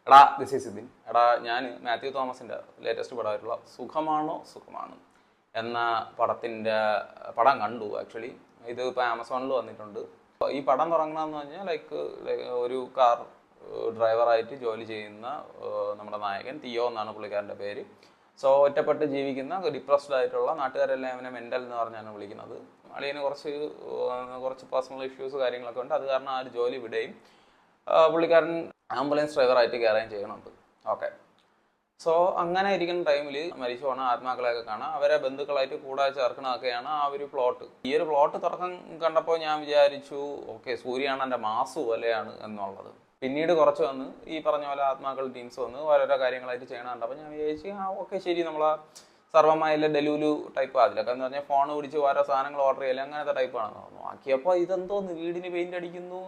എടാ this is സിദ്ദിൻ. എടാ ഞാൻ മാത്യു തോമസിൻ്റെ ലേറ്റസ്റ്റ് പടമായിട്ടുള്ള സുഖമാണോ സുഖമാണ് എന്ന പടം കണ്ടു. ആക്ച്വലി ഇത് ഇപ്പോൾ ആമസോണിൽ വന്നിട്ടുണ്ട്. ഈ പടം തുടങ്ങണമെന്ന് പറഞ്ഞാൽ ലൈക്ക് ഒരു കാർ ഡ്രൈവറായിട്ട് ജോലി ചെയ്യുന്ന നമ്മുടെ നായകൻ തിയോ എന്നാണ് പുള്ളിക്കാരൻ്റെ പേര്. സോ ഒറ്റപ്പെട്ട് ജീവിക്കുന്ന ഡിപ്രസ്ഡ് ആയിട്ടുള്ള നാട്ടുകാരെല്ലാം അവനെ മെൻ്റൽ എന്ന് പറഞ്ഞാണ് വിളിക്കുന്നത്. അളിയന് കുറച്ച് പേഴ്സണൽ ഇഷ്യൂസ് കാര്യങ്ങളൊക്കെ ഉണ്ട്. അത് കാരണം ആ ഒരു ജോലി വിടുകയും പുള്ളിക്കാരൻ ആംബുലൻസ് ഡ്രൈവറായിട്ട് കയറുകയും ചെയ്യുന്നുണ്ട്. ഓക്കെ, സോ അങ്ങനെ ഇരിക്കുന്ന ടൈമിൽ മരിച്ചു പോണ ആത്മാക്കളെയൊക്കെ കാണാം. അവരെ ബന്ധുക്കളായിട്ട് കൂടെ ചേർക്കണതൊക്കെയാണ് ആ ഒരു പ്ലോട്ട്. ഈ ഒരു പ്ലോട്ട് തുറക്കം കണ്ടപ്പോൾ ഞാൻ വിചാരിച്ചു ഓക്കെ, സൂര്യയാണ് എൻ്റെ മാസ് പോലെയാണ് എന്നുള്ളത്. പിന്നീട് കുറച്ച് വന്ന് ഈ പറഞ്ഞ പോലെ ആത്മാക്കൾ ടീംസ് വന്ന് ഓരോരോ കാര്യങ്ങളായിട്ട് ചെയ്യണം കണ്ടപ്പോൾ ഞാൻ വിചാരിച്ചു ഓക്കെ ശരി, നമ്മളാ സർവമായിലെ ഡെലൂലു ടൈപ്പ് അതിലൊക്കെ എന്ന് പറഞ്ഞാൽ ഫോൺ പിടിച്ച് ഓരോ സാധനങ്ങൾ ഓർഡർ ചെയ്യല് അങ്ങനത്തെ ടൈപ്പാണെന്ന് തോന്നുന്നു. ആക്കിയപ്പോൾ ഇതെന്തോന്ന് വീടിന് പെയിന്റ് അടിക്കുന്നു,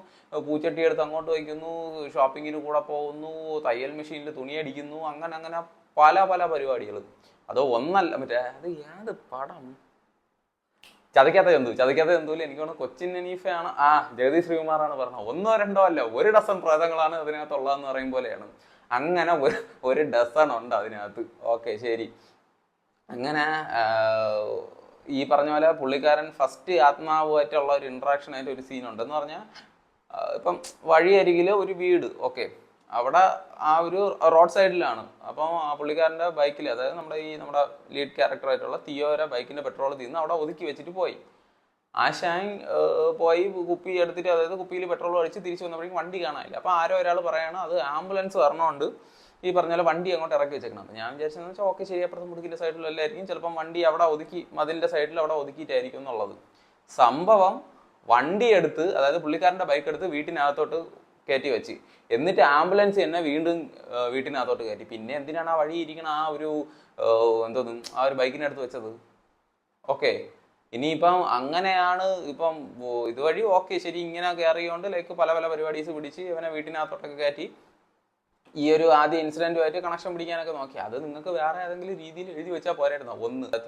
പൂച്ചട്ടി എടുത്ത് അങ്ങോട്ട് വയ്ക്കുന്നു, ഷോപ്പിങ്ങിന് കൂടെ പോകുന്നു, തയ്യൽ മെഷീനിൽ തുണി അടിക്കുന്നു, അങ്ങനെ പല പല പരിപാടികൾ. അതോ ഒന്നല്ല, അത് ഏത് പടം ചതയ്ക്കാത്ത ജന്തുവിൽ എനിക്ക് തോന്നുന്നു കൊച്ചിൻ അനീഫയാണ് ജഗദീഷ് ശ്രീകുമാറാണ് പറഞ്ഞത്. 1 2 അല്ല 1 ഡസൺ പ്രേതങ്ങളാണ് അതിനകത്തുള്ളതെന്ന് പറയും പോലെയാണ്. അങ്ങനെ ഒരു ഡസൺ ഉണ്ട് അതിനകത്ത്. ഓക്കെ ശരി. അങ്ങനെ ഈ പറഞ്ഞ പോലെ പുള്ളിക്കാരൻ ഫസ്റ്റ് ആത്മാവുമായിട്ടുള്ള ഒരു ഇൻട്രാക്ഷൻ ആയിട്ട് ഒരു സീനുണ്ട്. എന്ന് പറഞ്ഞാൽ ഇപ്പം വഴിയരികിൽ ഒരു വീട്, ഓക്കെ, അവിടെ ആ ഒരു റോഡ് സൈഡിലാണ്. അപ്പം ആ പുള്ളിക്കാരൻ്റെ ബൈക്കിൽ, അതായത് നമ്മുടെ ലീഡ് ക്യാരക്ടറായിട്ടുള്ള തിയോയുടെ ബൈക്കിൻ്റെ പെട്രോൾ തീർന്ന് അവിടെ ഒതുക്കി വെച്ചിട്ട് പോയി. ആശാൻ പോയി കുപ്പി എടുത്തിട്ട്, അതായത് കുപ്പിയിൽ പെട്രോൾ അടിച്ച് തിരിച്ചു വന്നപ്പോഴേക്കും വണ്ടി കാണാനില്ല. അപ്പോൾ ആരോ ഒരാൾ പറയാണ് അത് ആംബുലൻസ് വരണമുണ്ട്, ഈ പറഞ്ഞ പോലെ വണ്ടി അങ്ങോട്ട് ഇറക്കി വെച്ചേക്കണം. ഞാൻ വിചാരിച്ചെന്ന് വെച്ചാൽ ഓക്കെ ശരി, അപ്പുറത്ത് മുടുക്കിൻ്റെ സൈഡിലല്ലായിരിക്കും, ചിലപ്പം വണ്ടി അവിടെ മതിലിൻ്റെ സൈഡിൽ അവിടെ ഒതുക്കിയിട്ടായിരിക്കും എന്നുള്ളത്. സംഭവം വണ്ടി എടുത്ത്, അതായത് പുള്ളിക്കാരൻ്റെ ബൈക്ക് എടുത്ത് വീട്ടിനകത്തോട്ട് കയറ്റി വെച്ച്, എന്നിട്ട് ആംബുലൻസ് തന്നെ വീണ്ടും വീട്ടിനകത്തോട്ട് കയറ്റി. പിന്നെ എന്തിനാണ് ആ വഴി ഇരിക്കണ ആ ഒരു ആ ഒരു ബൈക്കിനടുത്ത് വെച്ചത്? ഓക്കെ, ഇനിയിപ്പം അങ്ങനെയാണ് ഇപ്പം ഇതുവഴി ഓക്കെ ശരി, ഇങ്ങനെ കയറിയോണ്ട് ലൈക്ക് പല പല പരിപാടീസ് പിടിച്ച് ഇവനെ വീട്ടിനകത്തോട്ടൊക്കെ കയറ്റി ഈ ഒരു ആദ്യ ഇൻസിഡൻറ്റുമായിട്ട് കണക്ഷൻ പിടിക്കാനൊക്കെ നോക്കി. അത് നിങ്ങൾക്ക് വേറെ ഏതെങ്കിലും രീതിയിൽ എഴുതി വെച്ചാൽ പോരായിരുന്നു.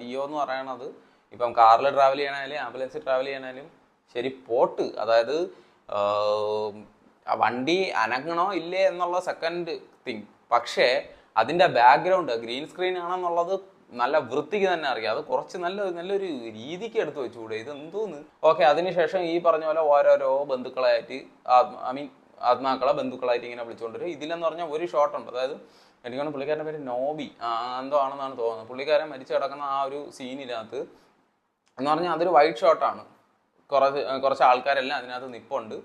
തിയോ എന്ന് പറയണത് ഇപ്പം കാറിൽ ട്രാവൽ ചെയ്യണാലും ആംബുലൻസിൽ ട്രാവൽ ചെയ്യണാലും ശരി പോട്ട്, അതായത് വണ്ടി അനങ്ങണോ ഇല്ലേ എന്നുള്ള സെക്കൻഡ് തിങ്. പക്ഷേ അതിൻ്റെ ബാക്ക്ഗ്രൗണ്ട് ഗ്രീൻ സ്ക്രീൻ ആണെന്നുള്ളത് നല്ല വൃത്തിക്ക് തന്നെ അറിയാം. അത് കുറച്ച് നല്ലൊരു രീതിക്ക് എടുത്ത് വെച്ചുകൂടെ, ഇതെന്തോന്ന്. ഓക്കെ, അതിനുശേഷം ഈ പറഞ്ഞ പോലെ ഓരോരോ ബന്ധുക്കളായിട്ട് ആത്മാക്കളെ ബന്ധുക്കളായിട്ട് ഇങ്ങനെ വിളിച്ചുകൊണ്ടുവരും. ഇതിലെന്ന് പറഞ്ഞാൽ ഒരു ഷോട്ട് ഉണ്ട്, അതായത് എനിക്കാണ് പുള്ളിക്കാരൻ്റെ പേര് നോബി എന്തോ ആണെന്നാണ് തോന്നുന്നത്. പുള്ളിക്കാരൻ മരിച്ചു കിടക്കുന്ന ആ ഒരു സീനിനകത്ത് എന്ന് പറഞ്ഞാൽ അതൊരു വൈറ്റ് ഷോട്ടാണ്. കുറച്ച് ആൾക്കാരെല്ലാം അതിനകത്ത് നിപ്പുണ്ട്.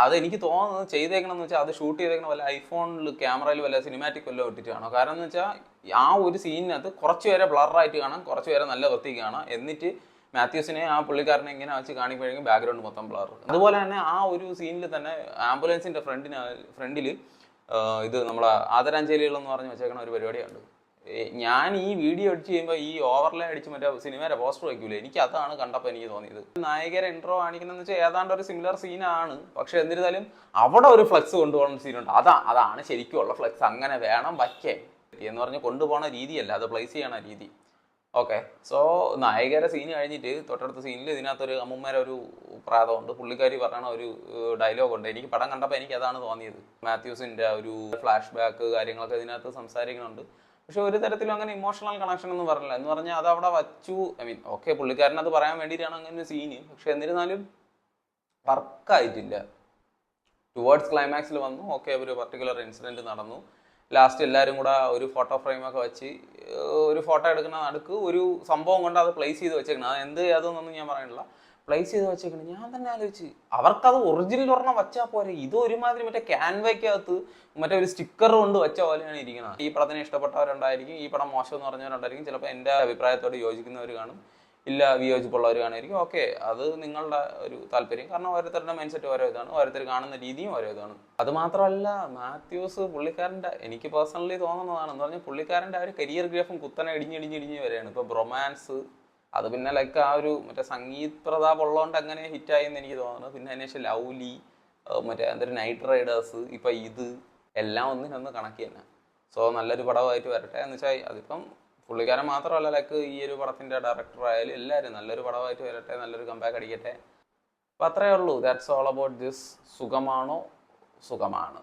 അതെനിക്ക് തോന്നുന്നത് ചെയ്തേക്കണമെന്ന് വെച്ചാൽ അത് ഷൂട്ട് ചെയ്തേക്കണ വല്ല ഐഫോണിൽ ക്യാമറയിൽ വല്ല സിനിമാറ്റിക് വല്ല ഇട്ടിട്ടാണോ. കാരണം എന്ന് വെച്ചാൽ ആ ഒരു സീനിനകത്ത് കുറച്ച് പേരെ ബ്ലറായിട്ട് കാണാം, കുറച്ച് പേരെ നല്ല വൃത്തിക്ക് കാണാം. എന്നിട്ട് മാത്യൂസിനെ ആ പുള്ളിക്കാരനെ ഇങ്ങനെ വെച്ച് കാണിക്കുമ്പോഴേക്കും ബാക്ക്ഗ്രൗണ്ട് മൊത്തം ബ്ലർ. അതുപോലെ തന്നെ ആ ഒരു സീനിൽ തന്നെ ആംബുലൻസിൻ്റെ ഫ്രണ്ടിൽ ഇത് നമ്മളെ ആദരാഞ്ജലികളെന്ന് പറഞ്ഞ് വെച്ചേക്കണ ഒരു പരിപാടിയുണ്ട്. ഞാൻ ഈ വീഡിയോ എഡിറ്റ് ചെയ്യുമ്പോൾ ഈ ഓവർലേ അടിച്ച് മറ്റേ സിനിമയുടെ പോസ്റ്റർ വയ്ക്കൂലേ, എനിക്ക് അതാണ് കണ്ടപ്പോൾ എനിക്ക് തോന്നിയത്. നായകരെ ഇൻട്രോ കാണിക്കുന്നതെന്ന് വെച്ചാൽ ഏതാണ്ട് ഒരു സിമിലർ സീനാണ്. പക്ഷെ എന്നിരുന്നാലും അവിടെ ഒരു ഫ്ലെക്സ് കൊണ്ടുപോകുന്ന സീനുണ്ട്. അതാണ് ശരിക്കുള്ള ഫ്ലെക്സ്. അങ്ങനെ വേണം വയ്ക്കാൻ എന്ന് പറഞ്ഞ് കൊണ്ടുപോകുന്ന രീതിയല്ല, അത് പ്ലേസ് ചെയ്യണ രീതി. ഓക്കെ, സോ നായികയുടെ സീൻ കഴിഞ്ഞിട്ട് തൊട്ടടുത്ത സീനിൽ ഇതിനകത്തൊരു അമ്മൂമ്മേരെ ഒരു പ്രാതമുണ്ട്. പുള്ളിക്കാരി പറയണ ഒരു ഡയലോഗ് ഉണ്ട്. എനിക്ക് പടം കണ്ടപ്പോൾ എനിക്ക് അതാണ് തോന്നിയത്. മാത്യൂസിൻ്റെ ഒരു ഫ്ലാഷ് ബാക്ക് കാര്യങ്ങളൊക്കെ ഇതിനകത്ത് സംസാരിക്കുന്നുണ്ട്. പക്ഷെ ഒരു തരത്തിലും അങ്ങനെ ഇമോഷണൽ കണക്ഷൻ ഒന്നും പറഞ്ഞില്ല. എന്ന് പറഞ്ഞാൽ അത് അവിടെ വച്ചു. ഓക്കെ, പുള്ളിക്കാരൻ അത് പറയാൻ വേണ്ടിയിട്ടാണ് അങ്ങനെ ഒരു സീന്. പക്ഷെ എന്നിരുന്നാലും വർക്കായിട്ടില്ല. ടുവേർഡ്സ് ക്ലൈമാക്സിൽ വന്നു. ഓക്കെ, ഒരു പർട്ടിക്കുലർ ഇൻസിഡൻറ്റ് നടന്നു. ലാസ്റ്റ് എല്ലാവരും കൂടെ ഒരു ഫോട്ടോ ഫ്രെയിമൊക്കെ വെച്ച് ഒരു ഫോട്ടോ എടുക്കുന്ന നടുക്ക് ഒരു സംഭവം കൊണ്ട് അത് പ്ലേസ് ചെയ്ത് വെച്ചേക്കണം. അത് എന്ത് അതൊന്നും ഞാൻ പറയണില്ല, പ്ലേസ് ചെയ്ത് വെച്ചേക്കണം. ഞാൻ തന്നെ ആലോചിച്ച് അവർക്കത് ഒറിജിനൽ ഒരെണ്ണം വെച്ചാൽ പോരെ. ഇത് ഒരുമാതിരി മറ്റേ ക്യാൻവയ്ക്കകത്ത് മറ്റേ ഒരു സ്റ്റിക്കർ കൊണ്ട് വെച്ച പോലെയാണ് ഇരിക്കുന്നത്. ഈ പടത്തിനെ ഇഷ്ടപ്പെട്ടവരുണ്ടായിരിക്കും, ഈ പടം മോശം എന്ന് പറഞ്ഞവരുണ്ടായിരിക്കും, ചിലപ്പോൾ എൻ്റെ അഭിപ്രായത്തോട് യോജിക്കുന്നവർ കാണും, ഇല്ല വിയോജിപ്പുള്ളവർ കാണുമായിരിക്കും. ഓക്കെ, അത് നിങ്ങളുടെ ഒരു താല്പര്യം. കാരണം ഓരോരുത്തരുടെ മൈൻഡ് സെറ്റ് ഓരോ ഇതാണ്, ഓരോരുത്തർ കാണുന്ന രീതിയും ഓരോ ഇതാണ്. അത് മാത്രമല്ല മാത്യൂസ് പുള്ളിക്കാരൻ്റെ എനിക്ക് പേഴ്സണലി തോന്നുന്നതാണ് എന്ന് പറഞ്ഞാൽ പുള്ളിക്കാരൻ്റെ ആ ഒരു കരിയർ ഗ്രാഫും കുത്തനെ ഇടിഞ്ഞിടിഞ്ഞ് വരെയാണ്. ഇപ്പോൾ ബ്രൊമാൻസ് അത് പിന്നെ ലൈക്ക് ആ ഒരു മറ്റേ സംഗീത് പ്രതാപ് ഉള്ളതുകൊണ്ട് അങ്ങനെ ഹിറ്റായി എന്ന് എനിക്ക് തോന്നുന്നു. പിന്നെ അതിനുശേഷം ലൗലി, മറ്റേ എന്തൊരു നൈറ്റ് റൈഡേഴ്സ്, ഇപ്പം ഇത് എല്ലാം ഒന്നിനൊന്ന് കണക്കി തന്നെ. സോ നല്ലൊരു പടമായിട്ട് വരട്ടെ എന്ന് വെച്ചാൽ അതിപ്പം പുള്ളിക്കാരൻ മാത്രമല്ല, ലൈക്ക് ഈ ഒരു പടത്തിൻ്റെ ഡയറക്ടർ ആയാലും എല്ലാവരും നല്ലൊരു പടമായിട്ട് വരട്ടെ, നല്ലൊരു കംബാക്ക് അടിക്കട്ടെ. അപ്പം അത്രയേ ഉള്ളൂ. ദാറ്റ്സ് ഓൾ അബൌട്ട് ദിസ് സുഖമാണോ സുഖമാണ്.